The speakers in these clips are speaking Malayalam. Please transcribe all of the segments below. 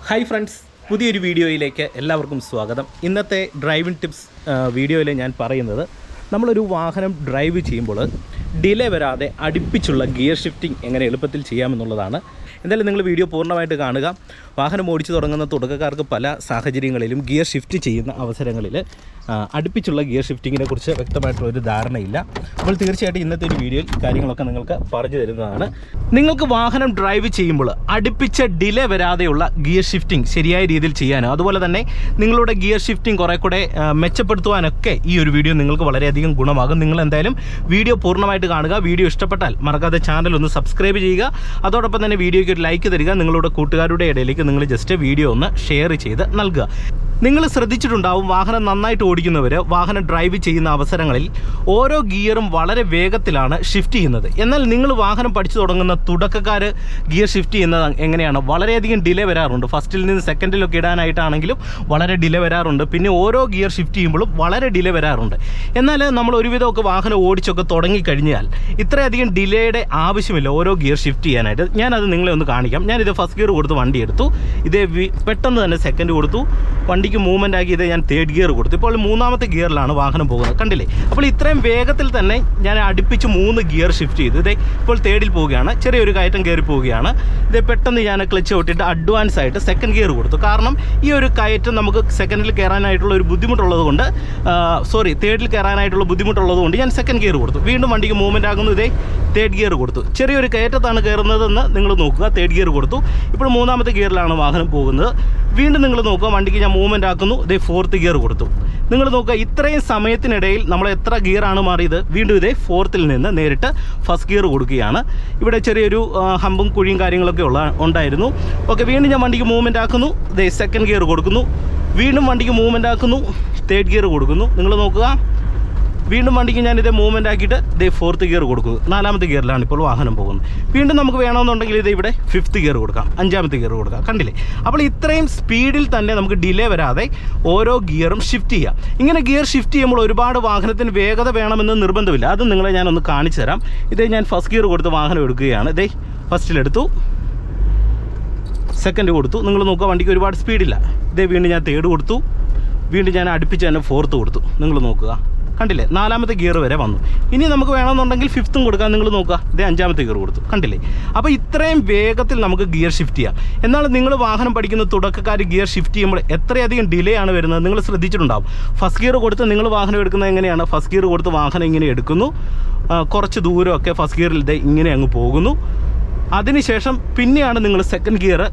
ഹായ് ഫ്രണ്ട്സ്, പുതിയൊരു വീഡിയോയിലേക്ക് എല്ലാവർക്കും സ്വാഗതം. ഇന്നത്തെ ഡ്രൈവിംഗ് ടിപ്സ് വീഡിയോയിൽ ഞാൻ പറയുന്നത് നമ്മളൊരു വാഹനം ഡ്രൈവ് ചെയ്യുമ്പോൾ ഡിലേ വരാതെ അടുപ്പിച്ചുള്ള ഗിയർ ഷിഫ്റ്റിംഗ് എങ്ങനെ എളുപ്പത്തിൽ ചെയ്യാമെന്നുള്ളതാണ്. എന്തായാലും നിങ്ങൾ വീഡിയോ പൂർണ്ണമായിട്ട് കാണുക. വാഹനം ഓടിച്ചു തുടങ്ങുന്ന തുടക്കക്കാർക്ക് പല സാഹചര്യങ്ങളിലും ഗിയർ ഷിഫ്റ്റ് ചെയ്യുന്ന അവസരങ്ങളിൽ അടുപ്പിച്ചുള്ള ഗിയർ ഷിഫ്റ്റിങ്ങിനെ കുറിച്ച് വ്യക്തമായിട്ടുള്ളൊരു ധാരണയില്ല. അപ്പോൾ തീർച്ചയായിട്ടും ഇന്നത്തെ ഒരു വീഡിയോയിൽ കാര്യങ്ങളൊക്കെ നിങ്ങൾക്ക് പറഞ്ഞു തരുന്നതാണ്. നിങ്ങൾക്ക് വാഹനം ഡ്രൈവ് ചെയ്യുമ്പോൾ അടുപ്പിച്ച ഡിലേ വരാതെയുള്ള ഗിയർ ഷിഫ്റ്റിംഗ് ശരിയായ രീതിയിൽ ചെയ്യാനോ അതുപോലെ തന്നെ നിങ്ങളുടെ ഗിയർ ഷിഫ്റ്റിംഗ് കുറേ കൂടെ മെച്ചപ്പെടുത്തുവാനൊക്കെ ഈ ഒരു വീഡിയോ നിങ്ങൾക്ക് വളരെയധികം ഗുണമാകും. നിങ്ങൾ എന്തായാലും വീഡിയോ പൂർണ്ണമായിട്ട് കാണുക. വീഡിയോ ഇഷ്ടപ്പെട്ടാൽ മറക്കാതെ ചാനൽ ഒന്ന് സബ്സ്ക്രൈബ് ചെയ്യുക. അതോടൊപ്പം തന്നെ വീഡിയോയ്ക്ക് ഒരു ലൈക്ക് തരിക. നിങ്ങളുടെ കൂട്ടുകാരുടെ ഇടയിലേക്ക് നിങ്ങൾ ജസ്റ്റ് വീഡിയോ ഒന്ന് ഷെയർ ചെയ്ത് നൽകുക. നിങ്ങൾ ശ്രദ്ധിച്ചിട്ടുണ്ടാവും, വാഹനം നന്നായിട്ട് ഓടിക്കുന്നവർ വാഹനം ഡ്രൈവ് ചെയ്യുന്ന അവസരങ്ങളിൽ ഓരോ ഗിയറും വളരെ വേഗത്തിലാണ് ഷിഫ്റ്റ് ചെയ്യുന്നത്. എന്നാൽ നിങ്ങൾ വാഹനം പഠിച്ചു തുടങ്ങുന്ന തുടക്കക്കാർ ഗിയർ ഷിഫ്റ്റ് ചെയ്യുന്നത് എങ്ങനെയാണ്? വളരെയധികം ഡിലേ വരാറുണ്ട്. ഫസ്റ്റിൽ നിന്ന് സെക്കൻഡിലൊക്കെ ഇടാനായിട്ടാണെങ്കിലും വളരെ ഡിലേ വരാറുണ്ട്. പിന്നെ ഓരോ ഗിയർ ഷിഫ്റ്റ് ചെയ്യുമ്പോഴും വളരെ ഡിലേ വരാറുണ്ട്. എന്നാൽ നമ്മൾ ഒരുവിധമൊക്കെ വാഹനം ഓടിച്ചൊക്കെ തുടങ്ങിക്കഴിഞ്ഞാൽ ഇത്രയധികം ഡിലേയുടെ ആവശ്യമില്ല ഓരോ ഗിയർ ഷിഫ്റ്റ് ചെയ്യാനായിട്ട്. ഞാനത് നിങ്ങളെ ഒന്ന് കാണിക്കാം. ഞാനിത് ഫസ്റ്റ് ഗിയർ കൊടുത്ത് വണ്ടി എടുത്തു. ഇതേ പെട്ടെന്ന് തന്നെ സെക്കൻഡ് കൊടുത്തു. വണ്ടിക്ക് മൂവ്മെൻ്റ് ആക്കി ഇതേ ഞാൻ തേർഡ് ഗിയർ കൊടുത്തു. ഇപ്പോൾ മൂന്നാമത്തെ ഗിയറിലാണ് വാഹനം പോകുന്നത്. കണ്ടില്ലേ? അപ്പോൾ ഇത്രയും വേഗത്തിൽ തന്നെ ഞാൻ അടുപ്പിച്ച് 3 ഗിയർ ഷിഫ്റ്റ് ചെയ്തു. ഇതേ ഇപ്പോൾ തേർഡിൽ പോവുകയാണ്. ചെറിയൊരു കയറ്റം കയറി പോവുകയാണ്. ഇതേ പെട്ടെന്ന് ഞാൻ ക്ലച്ച് വിട്ടിട്ട് അഡ്വാൻസ് ആയിട്ട് സെക്കൻഡ് ഗിയർ കൊടുത്തു. കാരണം ഈ ഒരു കയറ്റം നമുക്ക് സെക്കൻഡിൽ കയറാനായിട്ടുള്ള ഒരു ബുദ്ധിമുട്ടുള്ളത് കൊണ്ട് തേർഡിൽ കയറാനായിട്ടുള്ള ബുദ്ധിമുട്ടുള്ളത് കൊണ്ട് ഞാൻ സെക്കൻഡ് ഗിയർ കൊടുത്തു. വീണ്ടും വണ്ടിക്ക് മൂവ്മെൻ്റ് ആകുന്നു. ഇതേ തേർഡ് ഗിയർ കൊടുത്തു. ചെറിയൊരു കയറ്റത്താണ് കയറുന്നതെന്ന് നിങ്ങൾ നോക്കുക. തേർഡ് ഗിയർ കൊടുത്തു. ഇപ്പോൾ മൂന്നാമത്തെ ഗിയറിലാണ് വാഹനം പോകുന്നത്. വീണ്ടും നിങ്ങൾ നോക്കുക, വണ്ടിക്ക് ഞാൻ മൂവ്മെൻ്റ് ആക്കുന്നു. ഇതേ ഫോർത്ത് ഗിയർ കൊടുത്തു. നിങ്ങൾ നോക്കുക, ഇത്രയും സമയത്തിനിടയിൽ നമ്മൾ എത്ര ഗിയറാണ് മാറിയത്? വീണ്ടും ഇതേ ഫോർത്തിൽ നിന്ന് നേരിട്ട് ഫസ്റ്റ് ഗിയർ കൊടുക്കുകയാണ്. ഇവിടെ ചെറിയൊരു ഹമ്പും കുഴിയും കാര്യങ്ങളൊക്കെ ഉണ്ടായിരുന്നു. ഓക്കെ, വീണ്ടും ഞാൻ വണ്ടിക്ക് മൂവ്മെൻ്റ് ആക്കുന്നു. ഇതേ സെക്കൻഡ് ഗിയർ കൊടുക്കുന്നു. വീണ്ടും വണ്ടിക്ക് മൂവ്മെൻ്റ് ആക്കുന്നു. തേർഡ് ഗിയർ കൊടുക്കുന്നു. നിങ്ങൾ നോക്കുക, വീണ്ടും വണ്ടിക്ക് ഞാനിതേ മൂവ്മെൻ്റ് ആക്കിയിട്ട് ഇതേ ഫോർത്ത് ഗിയർ കൊടുക്കുന്നു. നാലാമത്തെ ഗിയറിലാണ് ഇപ്പോൾ വാഹനം പോകുന്നത്. വീണ്ടും നമുക്ക് വേണമെന്നുണ്ടെങ്കിൽ ഇതേ ഇവിടെ ഫിഫ്ത്ത് ഗിയർ കൊടുക്കാം, അഞ്ചാമത്തെ ഗിയർ കൊടുക്കാം. കണ്ടില്ലേ? അപ്പോൾ ഇത്രയും സ്പീഡിൽ തന്നെ നമുക്ക് ഡിലേ വരാതെ ഓരോ ഗിയറും ഷിഫ്റ്റ് ചെയ്യാം. ഇങ്ങനെ ഗിയർ ഷിഫ്റ്റ് ചെയ്യുമ്പോൾ ഒരുപാട് വാഹനത്തിന് വേഗത വേണമെന്ന് നിർബന്ധമില്ല. അത് നിങ്ങളെ ഞാനൊന്ന് കാണിച്ചു തരാം. ഇതേ ഞാൻ ഫസ്റ്റ് ഗിയർ കൊടുത്ത് വാഹനം എടുക്കുകയാണ്. ഇതേ ഫസ്റ്റിലെടുത്തു, സെക്കൻഡ് കൊടുത്തു. നിങ്ങൾ നോക്കുക, വണ്ടിക്ക് ഒരുപാട് സ്പീഡില്ല. ഇതേ വീണ്ടും ഞാൻ തേർഡ് കൊടുത്തു. വീണ്ടും ഞാൻ അടുപ്പിച്ച് തന്നെ ഫോർത്ത് കൊടുത്തു. നിങ്ങൾ നോക്കുക, കണ്ടില്ലേ? നാലാമത്തെ ഗിയർ വരെ വന്നു. ഇനി നമുക്ക് വേണമെന്നുണ്ടെങ്കിൽ ഫിഫ്ത്തും കൊടുക്കാം. നിങ്ങൾ നോക്കുക, ഇതേ അഞ്ചാമത്തെ ഗിയർ കൊടുത്തു. കണ്ടില്ലേ? അപ്പോൾ ഇത്രയും വേഗത്തിൽ നമുക്ക് ഗിയർ ഷിഫ്റ്റ് ചെയ്യാം. എന്നാൽ നിങ്ങൾ വാഹനം പഠിക്കുന്ന തുടക്കക്കാർ ഗിയർ ഷിഫ്റ്റ് ചെയ്യുമ്പോൾ എത്രയധികം ഡിലേ ആണ് വരുന്നത് നിങ്ങൾ ശ്രദ്ധിച്ചിട്ടുണ്ടാവും. ഫസ്റ്റ് ഗിയർ കൊടുത്ത് നിങ്ങൾ വാഹനം എടുക്കുന്നത് എങ്ങനെയാണ്? ഫസ്റ്റ് ഗിയർ കൊടുത്ത് വാഹനം ഇങ്ങനെ എടുക്കുന്നു. കുറച്ച് ദൂരമൊക്കെ ഫസ്റ്റ് ഗിയറിൽ ഇതേ ഇങ്ങനെ അങ്ങ് പോകുന്നു. അതിനുശേഷം പിന്നെയാണ് നിങ്ങൾ സെക്കൻഡ് ഗിയർ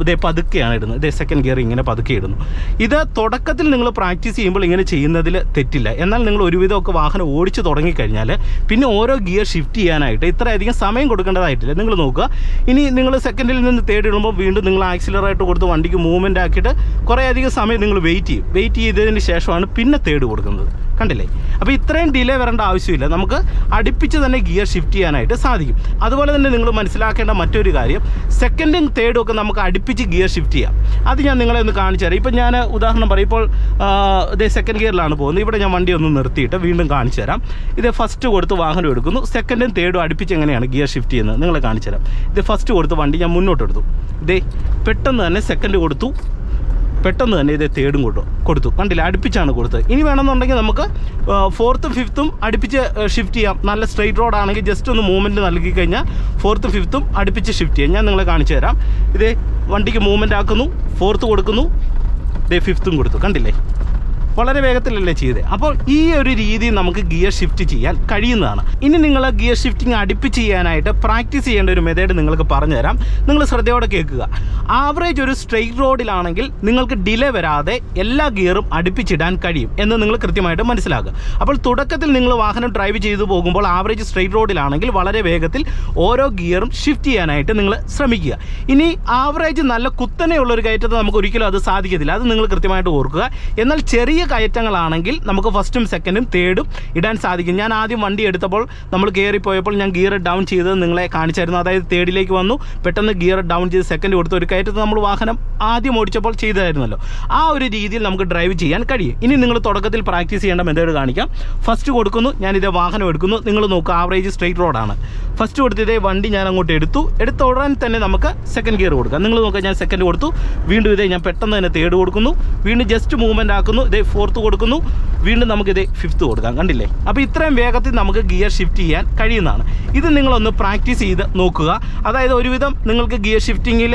ഇതേ പതുക്കെയാണ് ഇടുന്നത്. ഇതേ സെക്കൻഡ് ഗിയർ ഇങ്ങനെ പതുക്കെ ഇടുന്നു. ഇത് തുടക്കത്തിൽ നിങ്ങൾ പ്രാക്ടീസ് ചെയ്യുമ്പോൾ ഇങ്ങനെ ചെയ്യുന്നതിൽ തെറ്റില്ല. എന്നാൽ നിങ്ങൾ ഒരുവിധമൊക്കെ വാഹനം ഓടിച്ച് തുടങ്ങിക്കഴിഞ്ഞാൽ പിന്നെ ഓരോ ഗിയർ ഷിഫ്റ്റ് ചെയ്യാനായിട്ട് ഇത്രയധികം സമയം കൊടുക്കേണ്ടതായിട്ടില്ല. നിങ്ങൾ നോക്കുക, ഇനി നിങ്ങൾ സെക്കൻഡിൽ നിന്ന് തേർഡ് ഇടുമ്പോൾ വീണ്ടും നിങ്ങൾ ആക്സിലറേറ്റർ കൊടുത്ത് വണ്ടിക്ക് മൂവ്മെൻ്റ് ആക്കിയിട്ട് കുറേയധികം സമയം നിങ്ങൾ വെയിറ്റ് ചെയ്തതിന് ശേഷമാണ് പിന്നെ തേർഡ് കൊടുക്കുന്നത്. കണ്ടില്ലേ? അപ്പോൾ ഇത്രയും ഡിലേ വരേണ്ട ആവശ്യമില്ല. നമുക്ക് അടുപ്പിച്ച് തന്നെ ഗിയർ ഷിഫ്റ്റ് ചെയ്യാനായിട്ട് സാധിക്കും. അതുപോലെ തന്നെ നിങ്ങൾ മനസ്സിലാക്കേണ്ട മറ്റൊരു കാര്യം, സെക്കൻഡും തേർഡും ഒക്കെ നമുക്ക് അടുപ്പിച്ച് ഗിയർ ഷിഫ്റ്റ് ചെയ്യാം. അത് ഞാൻ നിങ്ങളെ ഒന്ന് കാണിച്ചു തരാം. ഇപ്പം ഞാൻ ഉദാഹരണം പറയും. ഇപ്പോൾ ഇതേ സെക്കൻഡ് ഗിയറിലാണ് പോകുന്നത്. ഇവിടെ ഞാൻ വണ്ടി ഒന്ന് നിർത്തിയിട്ട് വീണ്ടും കാണിച്ചു തരാം. ഇത് ഫസ്റ്റ് കൊടുത്ത് വാഹനം എടുക്കുന്നു. സെക്കൻഡും തേർഡും അടുപ്പിച്ച് എങ്ങനെയാണ് ഗിയർ ഷിഫ്റ്റ് ചെയ്യുന്നത് നിങ്ങളെ കാണിച്ചു തരാം. ഇത് ഫസ്റ്റ് കൊടുത്ത് വണ്ടി ഞാൻ മുന്നോട്ട് എടുത്തു. ഇതേ പെട്ടെന്ന് തന്നെ സെക്കൻഡ് കൊടുത്തു. പെട്ടെന്ന് തന്നെ ഇതേ തേർഡും കൊടുത്തു. കണ്ടില്ല? അടുപ്പിച്ചാണ് കൊടുത്തത്. ഇനി വേണമെന്നുണ്ടെങ്കിൽ നമുക്ക് ഫോർത്തും ഫിഫ്ത്തും അടുപ്പിച്ച് ഷിഫ്റ്റ് ചെയ്യാം. നല്ല സ്ട്രെയിറ്റ് റോഡാണെങ്കിൽ ജസ്റ്റ് ഒന്ന് മൂവ്മെൻറ്റ് നൽകി കഴിഞ്ഞാൽ ഫോർത്തും ഫിഫ്ത്തും അടുപ്പിച്ച് ഷിഫ്റ്റ് ചെയ്യാം. ഞാൻ നിങ്ങളെ കാണിച്ചു തരാം. ഇതേ വണ്ടിക്ക് മൂവ്മെൻ്റ് ആക്കുന്നു, ഫോർത്ത് കൊടുക്കുന്നു, ഇതേ ഫിഫ്ത്തും കൊടുത്തു. കണ്ടില്ലേ? വളരെ വേഗത്തിലല്ലേ ചെയ്തത്. അപ്പോൾ ഈ ഒരു രീതി നമുക്ക് ഗിയർ ഷിഫ്റ്റ് ചെയ്യാൻ കഴിയുന്നതാണ്. ഇനി നിങ്ങൾ ഗിയർ ഷിഫ്റ്റിംഗ് അടുപ്പിച്ച് ചെയ്യാനായിട്ട് പ്രാക്ടീസ് ചെയ്യേണ്ട ഒരു മെത്തേഡ് നിങ്ങൾക്ക് പറഞ്ഞുതരാം. നിങ്ങൾ ശ്രദ്ധയോടെ കേൾക്കുക. ആവറേജ് ഒരു സ്ട്രെയിറ്റ് റോഡിലാണെങ്കിൽ നിങ്ങൾക്ക് ഡിലേ വരാതെ എല്ലാ ഗിയറും അടുപ്പിച്ചിടാൻ കഴിയും എന്ന് നിങ്ങൾ കൃത്യമായിട്ട് മനസ്സിലാക്കുക. അപ്പോൾ തുടക്കത്തിൽ നിങ്ങൾ വാഹനം ഡ്രൈവ് ചെയ്തു പോകുമ്പോൾ ആവറേജ് സ്ട്രെയിറ്റ് റോഡിലാണെങ്കിൽ വളരെ വേഗത്തിൽ ഓരോ ഗിയറും ഷിഫ്റ്റ് ചെയ്യാനായിട്ട് നിങ്ങൾ ശ്രമിക്കുക. ഇനി ആവറേജ് നല്ല കുത്തനെയുള്ളൊരു കയറ്റത്തിൽ നമുക്ക് ഒരിക്കലും അത് സാധിക്കത്തില്ല. അത് നിങ്ങൾ കൃത്യമായിട്ട് ഓർക്കുക. എന്നാൽ ചെറിയ കയറ്റങ്ങളാണെങ്കിൽ നമുക്ക് ഫസ്റ്റും സെക്കൻഡും തേർഡും ഇടാൻ സാധിക്കും. ഞാൻ ആദ്യം വണ്ടി എടുത്തപ്പോൾ നമ്മൾ കയറിപ്പോയപ്പോൾ ഞാൻ ഗിയർ ഡൗൺ ചെയ്തത് നിങ്ങളെ കാണിച്ചായിരുന്നു. അതായത് തേർഡിലേക്ക് വന്നു, പെട്ടെന്ന് ഗിയർ ഡൗൺ ചെയ്ത് സെക്കൻഡ് കൊടുത്തു. ഒരു കയറ്റത്ത് നമ്മൾ വാഹനം ആദ്യം ഓടിച്ചപ്പോൾ ചെയ്തായിരുന്നല്ലോ. ആ ഒരു രീതിയിൽ നമുക്ക് ഡ്രൈവ് ചെയ്യാൻ കഴിയും. ഇനി നിങ്ങൾ തുടക്കത്തിൽ പ്രാക്ടീസ് ചെയ്യേണ്ട മെത്തേഡ് കാണിക്കാം. ഫസ്റ്റ് കൊടുക്കുന്നു, ഞാനിതേ വാഹനം എടുക്കുന്നു. നിങ്ങൾ നോക്കുക, ആവറേജ് സ്ട്രെയിറ്റ് റോഡാണ്. ഫസ്റ്റ് കൊടുത്തതേ വണ്ടി ഞാൻ അങ്ങോട്ട് എടുത്ത ഉടൻ തന്നെ നമുക്ക് സെക്കൻഡ് ഗിയർ കൊടുക്കാം. നിങ്ങൾ നോക്കുക, ഞാൻ സെക്കൻഡ് കൊടുത്തു, വീണ്ടും ഇതേ ഞാൻ പെട്ടെന്ന് തന്നെ തേർഡ് കൊടുക്കുന്നു, വീണ്ടും ജസ്റ്റ് മൂവ്മെൻ്റ് ആക്കുന്നു, ഇതേ ഫോർത്ത് കൊടുക്കുന്നു, വീണ്ടും നമുക്കിതേ ഫിഫ്ത്ത് കൊടുക്കാം. കണ്ടില്ലേ? അപ്പോൾ ഇത്രയും വേഗത്തിൽ നമുക്ക് ഗിയർ ഷിഫ്റ്റ് ചെയ്യാൻ കഴിയുന്നതാണ്. ഇത് നിങ്ങളൊന്ന് പ്രാക്ടീസ് ചെയ്ത് നോക്കുക. അതായത് ഒരുവിധം നിങ്ങൾക്ക് ഗിയർ ഷിഫ്റ്റിങ്ങിൽ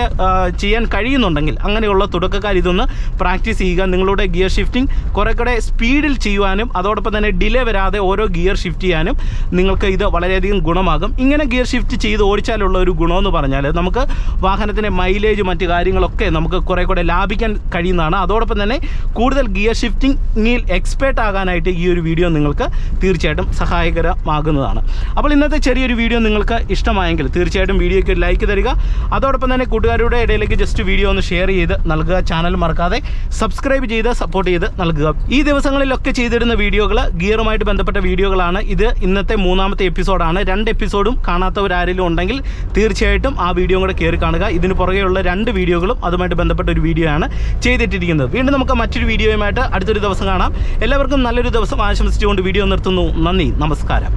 ചെയ്യാൻ കഴിയുന്നുണ്ടെങ്കിൽ അങ്ങനെയുള്ള തുടക്കക്കാർ ഇതൊന്ന് പ്രാക്ടീസ് ചെയ്യുക. നിങ്ങളുടെ ഗിയർ ഷിഫ്റ്റിംഗ് കുറേ കൂടെ സ്പീഡിൽ ചെയ്യുവാനും അതോടൊപ്പം തന്നെ ഡിലേ വരാതെ ഓരോ ഗിയർ ഷിഫ്റ്റ് ചെയ്യാനും നിങ്ങൾക്ക് ഇത് വളരെയധികം ഗുണമാകും. ഇങ്ങനെ ഗിയർ ഷിഫ്റ്റ് ചെയ്ത് ഓടിച്ചാലുള്ള ഒരു ഗുണമെന്ന് പറഞ്ഞാൽ നമുക്ക് വാഹനത്തിൻ്റെ മൈലേജ് മറ്റു കാര്യങ്ങളൊക്കെ നമുക്ക് കുറേ കൂടെ ലാഭിക്കാൻ കഴിയുന്നതാണ്. അതോടൊപ്പം തന്നെ കൂടുതൽ ഗിയർ ഷിഫ്റ്റിങ്ങിൽ എക്സ്പേർട്ട് ആകാനായിട്ട് ഈ ഒരു വീഡിയോ നിങ്ങൾക്ക് തീർച്ചയായിട്ടും സഹായകരമാകുന്നതാണ്. അപ്പോൾ ഇന്നത്തെ ചെറിയൊരു വീഡിയോ നിങ്ങൾക്ക് ഇഷ്ടമായെങ്കിൽ തീർച്ചയായിട്ടും വീഡിയോയ്ക്ക് ഒരു ലൈക്ക് തരിക. അതോടൊപ്പം തന്നെ കൂട്ടുകാരുടെ ഇടയിലേക്ക് ജസ്റ്റ് വീഡിയോ ഒന്ന് ഷെയർ ചെയ്ത് നൽകുക. ചാനൽ മറക്കാതെ സബ്സ്ക്രൈബ് ചെയ്ത് സപ്പോർട്ട് ചെയ്ത് നൽകുക. ഈ ദിവസങ്ങളിലൊക്കെ ചെയ്തിടുന്ന വീഡിയോകൾ ഗിയറുമായിട്ട് ബന്ധപ്പെട്ട വീഡിയോകളാണ്. ഇത് ഇന്നത്തെ 3ാമത്തെ എപ്പിസോഡാണ്. 2 എപ്പിസോഡും കാണാത്തവരാരെങ്കിലും ഉണ്ടെങ്കിൽ തീർച്ചയായിട്ടും ആ വീഡിയോ കൂടെ കയറി കാണുക. ഇതിന് പുറകെയുള്ള 2 വീഡിയോകളും അതുമായിട്ട് ബന്ധപ്പെട്ട ഒരു വീഡിയോ ആണ് ചെയ്തിട്ടിരിക്കുന്നത്. വീണ്ടും നമുക്ക് മറ്റൊരു വീഡിയോയുമായിട്ട് അടുത്തൊരു ദിവസം കാണാം. എല്ലാവർക്കും നല്ലൊരു ദിവസം ആശംസിച്ചുകൊണ്ട് വീഡിയോ നിർത്തുന്നു. നന്ദി, നമസ്കാരം.